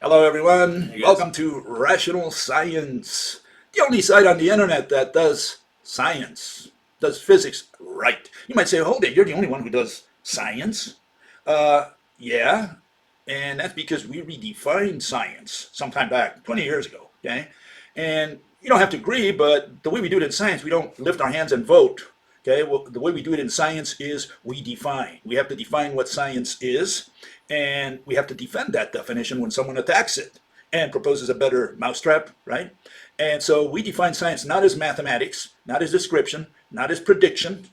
Hello, everyone. Hey, guys. Welcome to Rational Science, the only site on the internet that does science, does physics right. You might say, hold it, you're the only one who does science. Yeah, and that's because we redefined science sometime back, 20 years ago, okay? And you don't have to agree, but the way we do it in science, we don't lift our hands and vote, okay? Well, the way we do it in science is we define. We have to define what science is, and we have to defend that definition when someone attacks it and proposes a better mousetrap, right? And so we define science not as mathematics, not as description, not as prediction,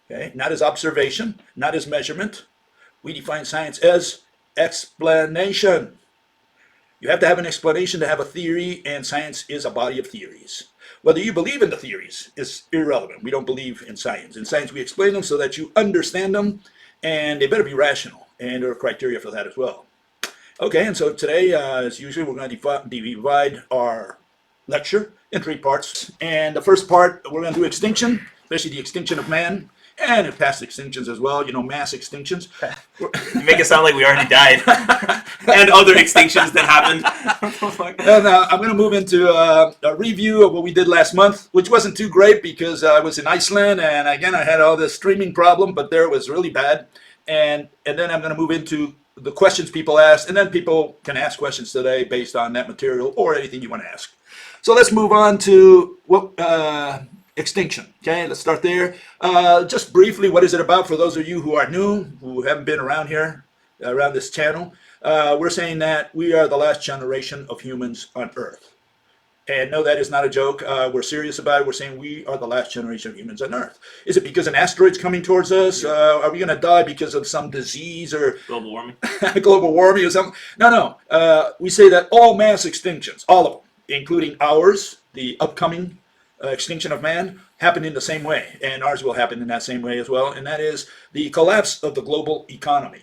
okay? Not as observation, not as measurement. We define science as explanation. You have to have an explanation to have a theory, and science is a body of theories. Whether you believe in the theories is irrelevant. We don't believe in science. In science, we explain them so that you understand them, and they better be rational. And there are criteria for that as well. Okay, and so today, as usual, we're going to divide our lecture in 3 parts. And the first part, we're going to do extinction, especially the extinction of man, and past extinctions as well, mass extinctions. You make it sound like we already died. And other extinctions that happened. And I'm going to move into a review of what we did last month, which wasn't too great because I was in Iceland, and again, I had all this streaming problem, but there it was really bad. And then I'm going to move into the questions people asked, and then people can ask questions today based on that material or anything you want to ask. So let's move on to extinction. Okay, let's start there. Just briefly, what is it about for those of you who are new, who haven't been around here, around this channel? We're saying that we are the last generation of humans on Earth. And no, that is not a joke. We're serious about it. We're saying we are the last generation of humans on Earth. Is it because an asteroid's coming towards us? Are we going to die because of some disease or global warming? Global warming or something? No. We say that all mass extinctions, all of them, including ours, the upcoming extinction of man, happen in the same way. And ours will happen in that same way as well. And that is the collapse of the global economy.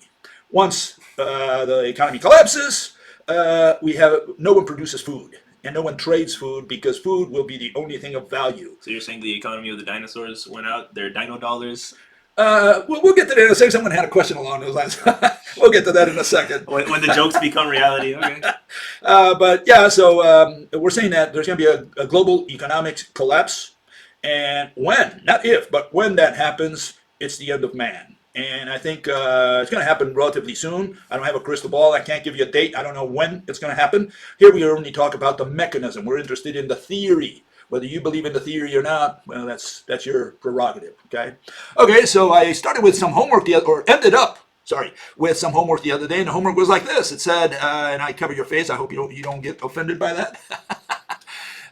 Once the economy collapses, no one produces food. And no one trades food because food will be the only thing of value. So you're saying the economy of the dinosaurs went out, their dino dollars? We'll get to that in a second. Someone had a question along those lines. We'll get to that in a second. When the jokes become reality, okay. But yeah, so we're saying that there's going to be a global economic collapse. And when, not if, but when that happens, it's the end of man. And I think it's going to happen relatively soon. I don't have a crystal ball. I can't give you a date. I don't know when it's going to happen. Here we only talk about the mechanism. We're interested in the theory. Whether you believe in the theory or not, well, that's your prerogative, okay? Okay, so I started with some homework ended up with some homework the other day, and the homework was like this. It said, and I cover your face. I hope you don't get offended by that.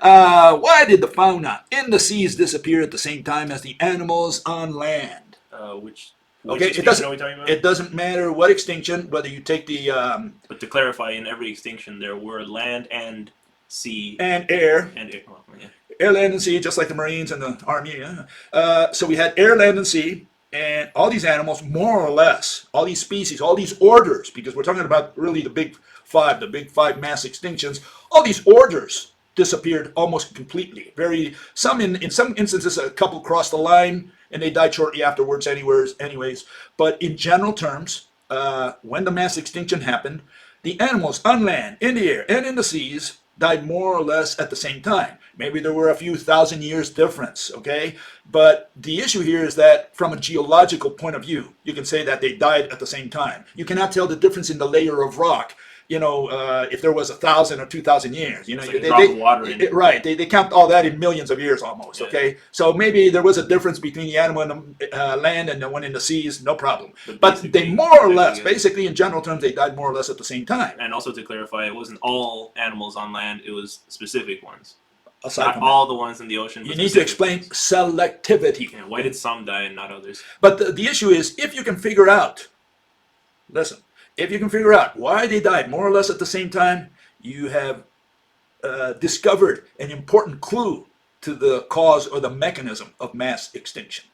Why did the fauna in the seas disappear at the same time as the animals on land? Which okay, it doesn't matter what extinction, whether you take the... But to clarify, in every extinction, there were land and sea. And air. And air, well, yeah. Air, land, and sea, just like the Marines and the Army. Yeah. So we had air, land, and sea, and all these animals, more or less, all these species, all these orders, because we're talking about really the big five mass extinctions, all these orders disappeared almost completely. In some instances, a couple crossed the line, and they died shortly afterwards anyways. But in general terms, when the mass extinction happened, the animals on land, in the air, and in the seas died more or less at the same time. Maybe there were a few thousand years difference, okay? But the issue here is that from a geological point of view, you can say that they died at the same time. You cannot tell the difference in the layer of rock, if there was 1,000 or 2,000 years. It's like a drop of water in it. Right, they count all that in millions of years almost, okay? So maybe there was a difference between the animal in the land and the one in the seas, no problem. But they more or less, basically in general terms, they died more or less at the same time. And also to clarify, it wasn't all animals on land, it was specific ones. Aside not all the ones in the ocean. You need to explain selectivity. Yeah, why did some die and not others? But the issue is, if you can figure out why they died more or less at the same time, you have discovered an important clue to the cause or the mechanism of mass extinction.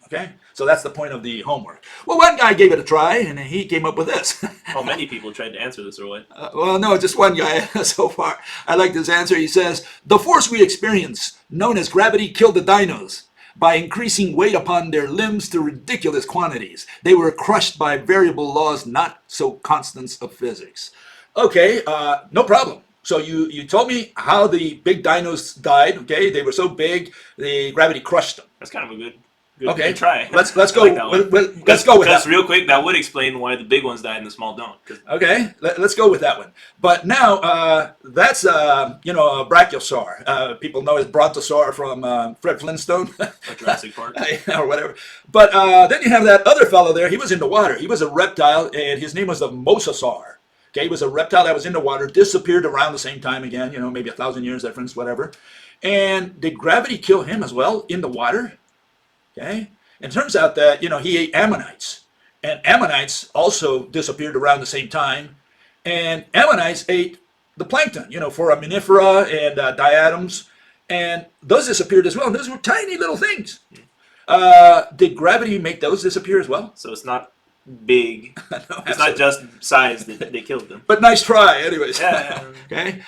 Okay? So that's the point of the homework. Well, one guy gave it a try, and he came up with this. How many people tried to answer this, or what? Well, no, just one guy so far. I like this answer. He says, the force we experience, known as gravity, killed the dinos. By increasing weight upon their limbs to ridiculous quantities, they were crushed by variable laws not so constants of physics. Okay, no problem. So you told me how the big dinos died. Okay, they were so big, the gravity crushed them. That's kind of a good Okay, try. let's I go. like that one. Let's go with that. Because real quick, that would explain why the big ones died and the small don't. Okay, let's go with that one. But now that's a brachiosaur. People know as brontosaur from Fred Flintstone Or Jurassic Park. or whatever. But then you have that other fellow there. He was in the water. He was a reptile, and his name was the mosasaur. Okay, he was a reptile that was in the water, disappeared around the same time again. Maybe 1,000 years difference, whatever. And did gravity kill him as well in the water? Okay, and it turns out that he ate ammonites, and ammonites also disappeared around the same time, and ammonites ate the plankton, foraminifera and diatoms, and those disappeared as well. And those were tiny little things. Did gravity make those disappear as well? So it's not big. No, it's not just size that they killed them. But nice try, anyways. Yeah. Okay,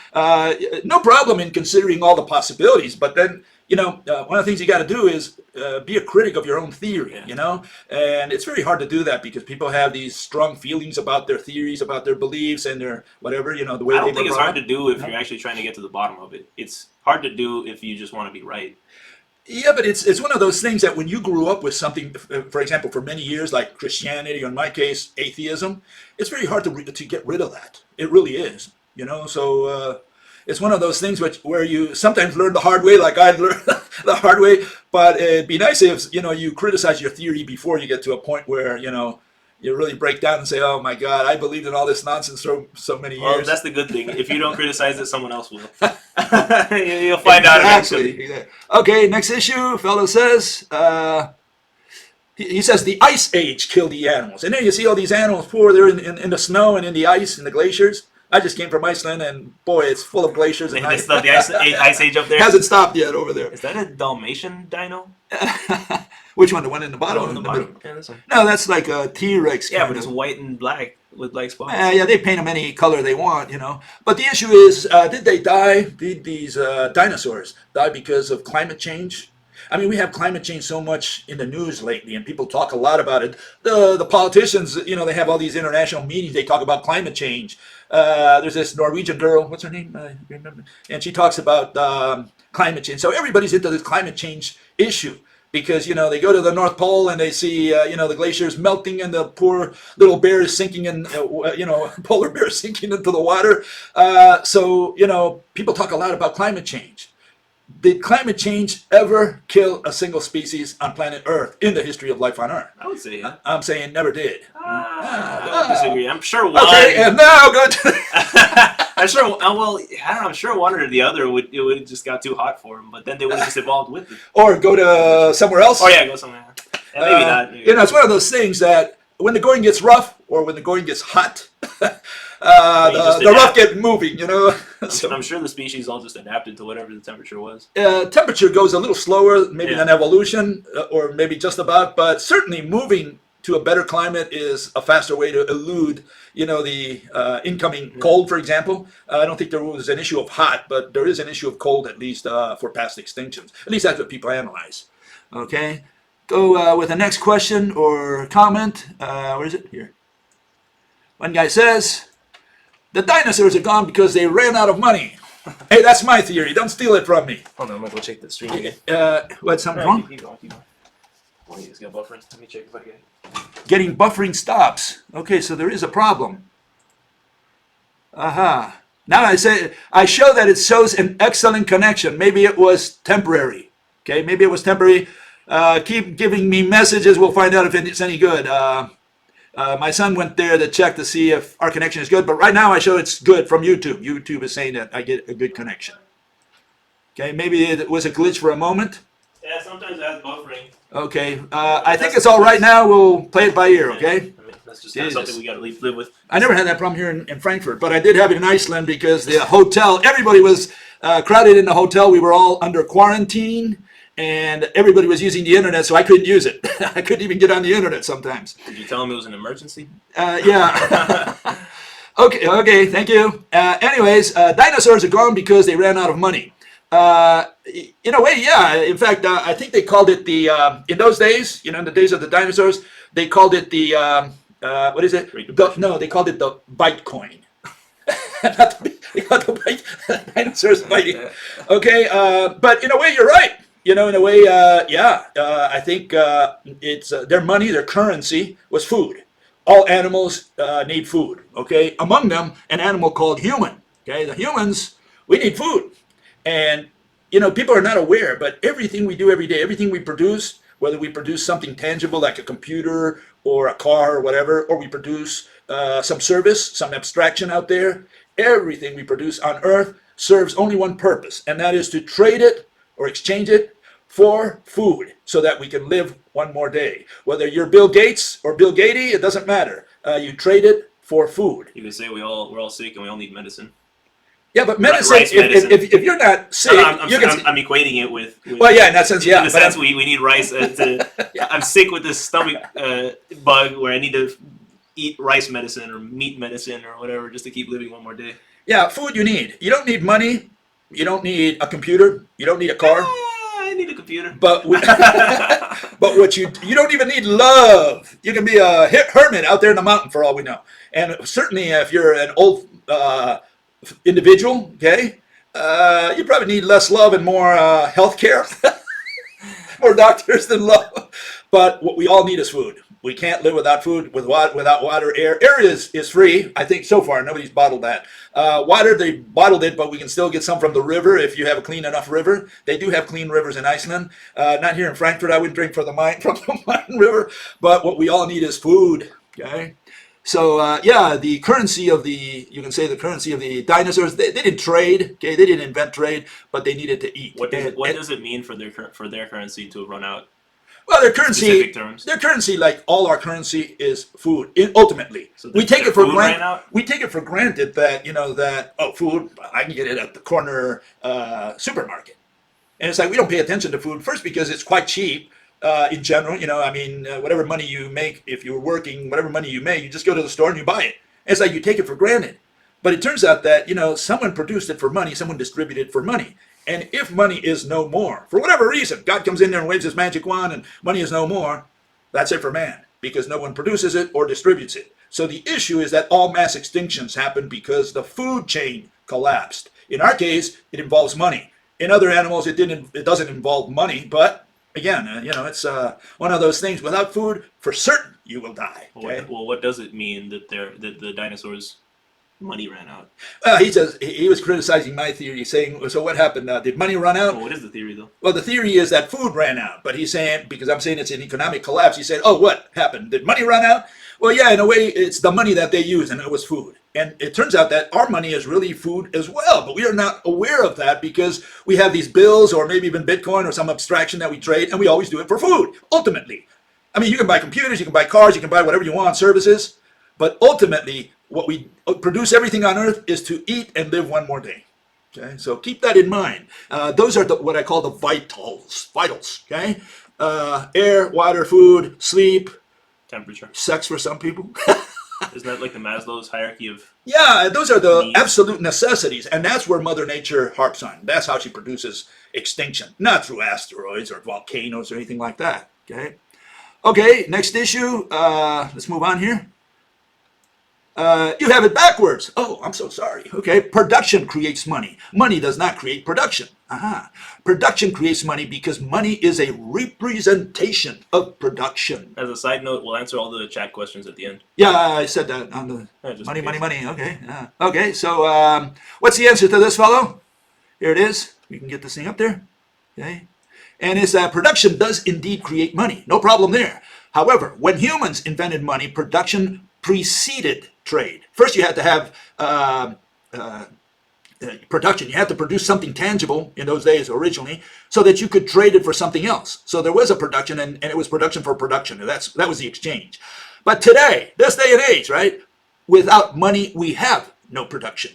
no problem in considering all the possibilities, but then one of the things you got to do is be a critic of your own theory. And it's very hard to do that because people have these strong feelings about their theories, about their beliefs, and their whatever. The way I don't think it's hard to to do if you're actually trying to get to the bottom of it. It's hard to do if you just want to be right. Yeah, but it's one of those things that when you grew up with something, for example, for many years, like Christianity, or in my case, atheism, it's very hard to get rid of that. It really is, So it's one of those things where you sometimes learn the hard way, like I learned the hard way. But it'd be nice if you criticize your theory before you get to a point where you really break down and say, "Oh my God, I believed in all this nonsense for so many years." Well, that's the good thing. If you don't criticize it, someone else will. You'll find out eventually. Exactly. Okay, next issue. Fellow says, he says the ice age killed the animals, and then you see all these animals poor. They're in the snow and in the ice and the glaciers. I just came from Iceland, and boy, it's full of glaciers and ice. The ice age up there Hasn't stopped yet over there. Is that a Dalmatian dino? Which one? The one in the bottom? Oh, or in the bottom. middle? Yeah, this one. No, that's like a T-Rex. Yeah, but it's white and black with like spots. Yeah, they paint them any color they want, But the issue is, did they die? Did these dinosaurs die because of climate change? I mean, we have climate change so much in the news lately, and people talk a lot about it. The politicians, they have all these international meetings. They talk about climate change. There's this Norwegian girl. What's her name? I remember. And she talks about climate change. So everybody's into this climate change issue. Because, they go to the North Pole and they see, the glaciers melting and the poor little bears sinking in, polar bears sinking into the water. So, people talk a lot about climate change. Did climate change ever kill a single species on planet Earth in the history of life on Earth? I would say yeah. I'm saying never did. I don't disagree. I'm sure one. Okay, and now go to... I'm sure. Well, I don't know. I'm sure one or the other it would have just got too hot for them, but then they would have just evolved with it. Or go to somewhere else. Oh yeah, go somewhere. Yeah, maybe not. Maybe it's one of those things that when the going gets rough or when the going gets hot, the rough get moving. So, I'm sure the species all just adapted to whatever the temperature was. Temperature goes a little slower, maybe than evolution, or maybe just about, but certainly moving to a better climate is a faster way to elude, the incoming cold, for example. I don't think there was an issue of hot, but there is an issue of cold, at least for past extinctions. At least that's what people analyze. Okay, go with the next question or comment. Where is it? Here. One guy says, the dinosaurs are gone because they ran out of money. Hey, that's my theory. Don't steal it from me. Hold on, I'm going to go check the stream again. What, something wrong? Keep going. Well, you just got buffering. Let me check if I get it. Getting buffering stops. Okay, so there is a problem. Aha. Now I show that it shows an excellent connection. Maybe it was temporary. Okay, maybe it was temporary. Keep giving me messages. We'll find out if it's any good. My son went there to check to see if our connection is good, but right now I show it's good from YouTube. YouTube is saying that I get a good connection. Okay, maybe it was a glitch for a moment. Yeah, sometimes it has buffering. Okay, I think it's all right now. We'll play it by ear, okay? I mean, that's just kind of something we got to live with. I never had that problem here in Frankfurt, but I did have it in Iceland because the hotel, everybody was crowded in the hotel. We were all under quarantine, and everybody was using the internet, so I couldn't use it. I couldn't even get on the internet sometimes. Did you tell him it was an emergency? Yeah. Okay, thank you. Anyways, dinosaurs are gone because they ran out of money. In a way, yeah. In fact, I think they called it the, in those days, in the days of the dinosaurs, they called it the, what is it? They called it the BiteCoin. not the bite, dinosaurs biting. Okay, but in a way, you're right. In a way, yeah. I think it's their money, their currency was food. All animals need food. Okay, among them, an animal called human. Okay, the humans, we need food, and people are not aware, but everything we do every day, everything we produce, whether we produce something tangible like a computer or a car or whatever, or we produce some service, some abstraction out there, everything we produce on Earth serves only one purpose, and that is to trade it or exchange it for food so that we can live one more day. Whether you're Bill Gates or Bill bgaede, it doesn't matter. You trade it for food. You could say we're all sick and we all need medicine. Yeah, but medicine, medicine. If you're not sick, I'm equating it with. Well, yeah, in that sense, yeah. In the sense we need rice. Yeah. I'm sick with this stomach bug where I need to eat rice medicine or meat medicine or whatever just to keep living one more day. Yeah, food you need. You don't need money. You don't need a computer. You don't need a car. I need a computer. But what you don't even need love. You can be a hermit out there in the mountain for all we know. And certainly if you're an old individual, okay, you probably need less love and more health care. More doctors than love. But what we all need is food. We can't live without food, without water, air. Air is free. I think so far nobody's bottled that. Water, they bottled it, but we can still get some from the river if you have a clean enough river. They do have clean rivers in Iceland. Not here in Frankfurt. I wouldn't drink from the Main River. But what we all need is food. Okay. So yeah, the currency of you can say the currency of the dinosaurs. They didn't trade. Okay, they didn't invent trade, but they needed to eat. What does it mean for their currency to run out? Well, their currency, like all our currency, is food. Ultimately, so we take it for granted. We take it for granted that food, I can get it at the corner supermarket, and it's like we don't pay attention to food first because it's quite cheap in general. Whatever money you make, if you're working, whatever money you make, you just go to the store and you buy it. And it's like you take it for granted, but it turns out that someone produced it for money, someone distributed it for money. And if money is no more, for whatever reason, God comes in there and waves his magic wand and money is no more, that's it for man, because no one produces it or distributes it. So the issue is that all mass extinctions happen because the food chain collapsed. In our case, it involves money. In other animals, it doesn't involve money, but again, it's one of those things. Without food, for certain, you will die. Okay? Well, what does it mean that the dinosaurs' money ran out? He was criticizing my theory, saying, so what happened? Did money run out? Well, what is the theory, though? Well, the theory is that food ran out. But he's saying, because I'm saying it's an economic collapse, he said, oh, what happened? Did money run out? Well, yeah, in a way, it's the money that they use, and it was food. And it turns out that our money is really food as well, but we are not aware of that because we have these bills or maybe even Bitcoin or some abstraction that we trade, and we always do it for food, ultimately. I mean, you can buy computers, you can buy cars, you can buy whatever you want, services, but ultimately, what we produce everything on Earth is to eat and live one more day. Okay, so keep that in mind. Those are what I call the vitals. Okay, air, water, food, sleep, temperature, sex for some people. Isn't that like the Maslow's hierarchy of? Yeah, those are the needs? Absolute necessities, and that's where Mother Nature harps on. That's how she produces extinction, not through asteroids or volcanoes or anything like that. Okay, next issue. Let's move on here. You have it backwards. Oh, I'm so sorry. Okay, production creates money. Money does not create production. Production creates money because money is a representation of production. As a side note, we'll answer all the chat questions at the end. Yeah, I said that on the money. Okay. Okay, so what's the answer to this fellow? Here it is. We can get this thing up there. Okay. And it's that production does indeed create money. No problem there. However, when humans invented money, production preceded trade. First, you had to have production. You had to produce something tangible in those days originally so that you could trade it for something else. So there was a production, and it was production for production. And that was the exchange. But today, this day and age, right, without money, we have no production.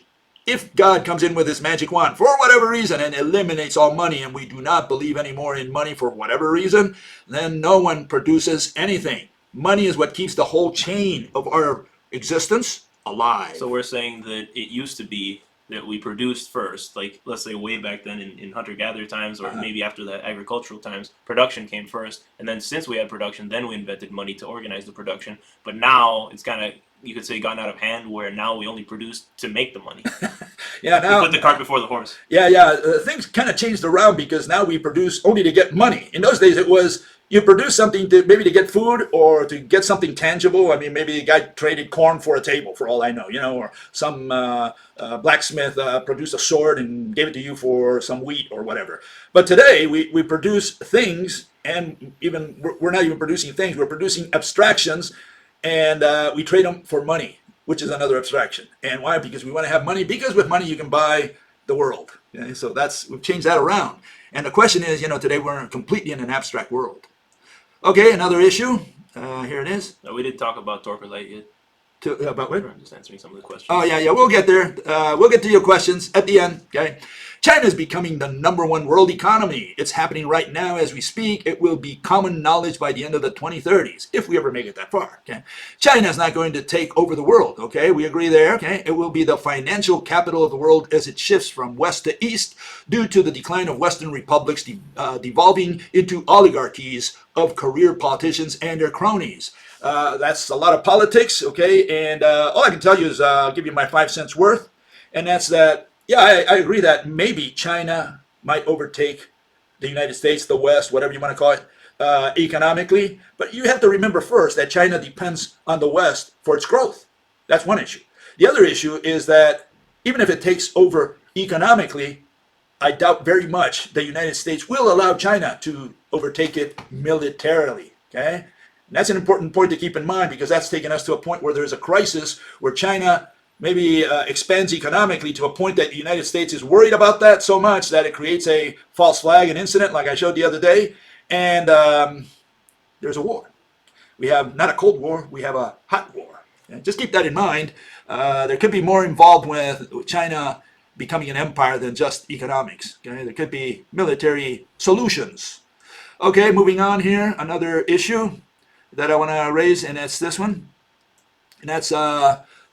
If God comes in with his magic wand for whatever reason and eliminates all money, and we do not believe anymore in money for whatever reason, then no one produces anything. Money is what keeps the whole chain of our existence alive. So we're saying that it used to be that we produced first, like let's say way back then in hunter-gatherer times, or maybe after the agricultural times, production came first, and then since we had production, then we invented money to organize the production. But now it's kind of you could say, gotten out of hand, where now we only produce to make the money. Yeah, We now put the cart before the horse. things kind of changed around because now we produce only to get money. In those days, it was you produce something to maybe to get food or to get something tangible. I mean, maybe a guy traded corn for a table, for all I know, or some blacksmith produced a sword and gave it to you for some wheat or whatever. But today, we produce things, and even we're not even producing things. We're producing abstractions, and we trade them for money, which is another abstraction. And why? Because we want to have money. Because with money you can buy the world. Okay? So we've changed that around. And the question is, today we're completely in an abstract world. Okay, another issue. Here it is. No, we didn't talk about Torque Light yet. About what? I'm just answering some of the questions. Oh, yeah, we'll get there. We'll get to your questions at the end, okay? China is becoming the #1 world economy. It's happening right now as we speak. It will be common knowledge by the end of the 2030s, if we ever make it that far, okay? China is not going to take over the world, okay? We agree there, okay? It will be the financial capital of the world as it shifts from west to east due to the decline of Western republics devolving into oligarchies of career politicians and their cronies. That's a lot of politics, okay? And all I can tell you is I'll give you my 5 cents worth, and that's that, yeah, I agree that maybe China might overtake the United States, the West, whatever you want to call it, economically. But you have to remember first that China depends on the West for its growth. That's one issue. The other issue is that even if it takes over economically, I doubt very much the United States will allow China to overtake it militarily, okay? And that's an important point to keep in mind because that's taken us to a point where there's a crisis where China maybe expands economically to a point that the United States is worried about that so much that it creates a false flag, an incident like I showed the other day, and there's a war. We have not a cold war, we have a hot war. And just keep that in mind. There could be more involved with China becoming an empire than just economics. Okay? There could be military solutions. Okay, moving on here, another issue that I want to raise, and that's this one. And that's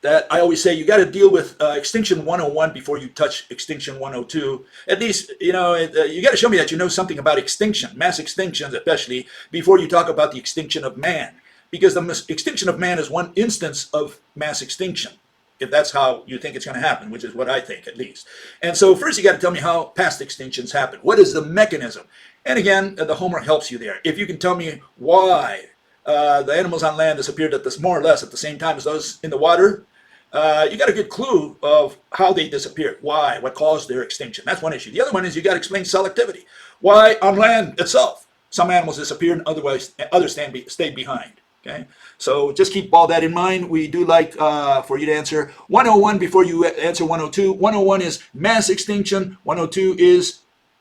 that I always say you got to deal with Extinction 101 before you touch Extinction 102. At least, you got to show me that you know something about extinction, mass extinctions especially, before you talk about the extinction of man. Because the extinction of man is one instance of mass extinction, if that's how you think it's going to happen, which is what I think at least. And so first you got to tell me how past extinctions happen. What is the mechanism? And again, the homework helps you there. If you can tell me why the animals on land disappeared more or less at the same time as those in the water, you got a good clue of how they disappeared, why, what caused their extinction. That's one issue. The other one is you got to explain selectivity. Why on land itself some animals disappeared and others stayed behind. Okay, so just keep all that in mind. We do like for you to answer 101 before you answer 102. 101 is mass extinction. 102 is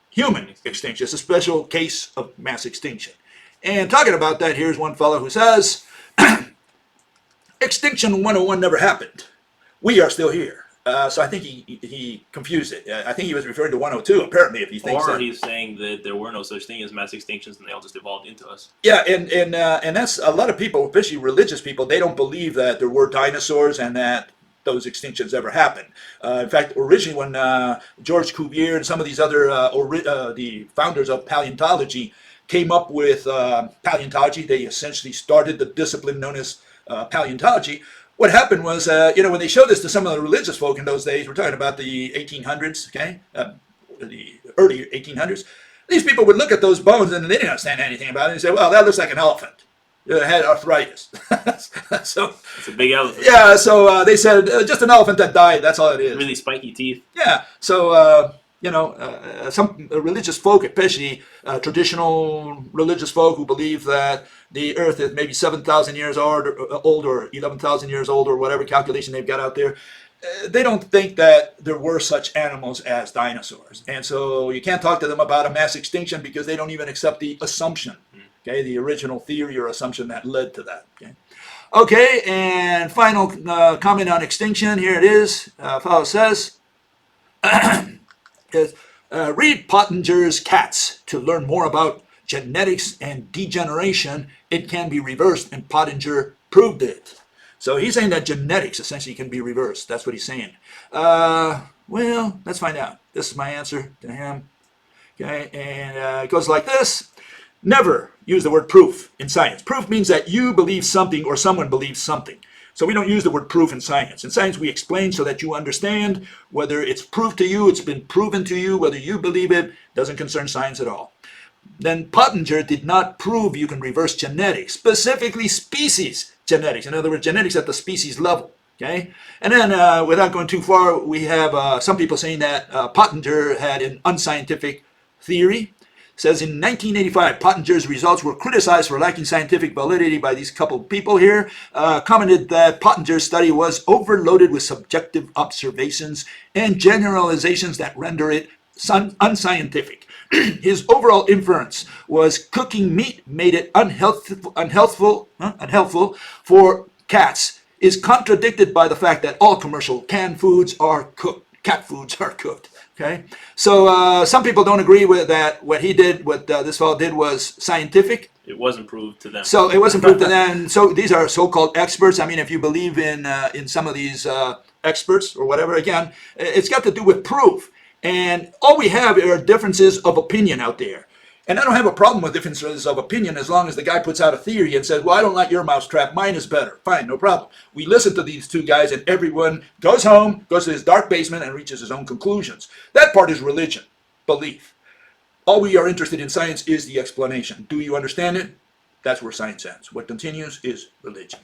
human extinction. It's a special case of mass extinction. And talking about that, here's one fellow who says, Extinction 101 never happened. We are still here. So I think he confused it. I think he was referring to 102, apparently, if he thinks that. Or he's saying that there were no such thing as mass extinctions and they all just evolved into us. Yeah, and that's a lot of people, especially religious people, they don't believe that there were dinosaurs and that those extinctions ever happened. In fact, originally when George Cuvier and some of these other, the founders of paleontology came up with paleontology, they essentially started the discipline known as paleontology. What happened was, when they showed this to some of the religious folk in those days, we're talking about the 1800s, okay, the early 1800s, these people would look at those bones and they didn't understand anything about it and say, well, that looks like an elephant. It had arthritis. So it's a big elephant. Yeah, so they said, just an elephant that died, that's all it is. Really spiky teeth. Yeah, so, some religious folk, especially traditional religious folk who believe that the earth is maybe 7,000 years old or 11,000 years old or whatever calculation they've got out there, they don't think that there were such animals as dinosaurs. And so you can't talk to them about a mass extinction because they don't even accept the assumption, okay, the original theory or assumption that led to that. Okay, and final comment on extinction, here it is. Fellow says, read Pottenger's Cats to learn more about genetics and degeneration. It can be reversed, and Pottenger proved it. So he's saying that genetics essentially can be reversed. That's what he's saying. Well, let's find out. This is my answer to him. Okay, and it goes like this. Never use the word proof in science. Proof means that you believe something or someone believes something. So we don't use the word proof in science. In science, we explain so that you understand whether it's proved to you, it's been proven to you, whether you believe it, doesn't concern science at all. Then Pottenger did not prove you can reverse genetics, specifically species genetics. In other words, genetics at the species level. Okay, and then without going too far, we have some people saying that Pottenger had an unscientific theory. It says in 1985, Pottenger's results were criticized for lacking scientific validity by these couple of people here. Commented that Pottenger's study was overloaded with subjective observations and generalizations that render it unscientific. His overall inference was cooking meat made it unhealthful for cats is contradicted by the fact that all commercial canned foods are cooked. Cat foods are cooked. Okay, so some people don't agree with that. What he did, what this fellow did, was scientific. It wasn't proved to them. So it wasn't proved to them. So these are so-called experts. I mean, if you believe in some of these experts or whatever, again, it's got to do with proof. And all we have are differences of opinion out there. And I don't have a problem with differences of opinion as long as the guy puts out a theory and says, well, I don't like your mousetrap, mine is better. Fine, no problem. We listen to these two guys and everyone goes home, goes to his dark basement and reaches his own conclusions. That part is religion, belief. All we are interested in science is the explanation. Do you understand it? That's where science ends. What continues is religion.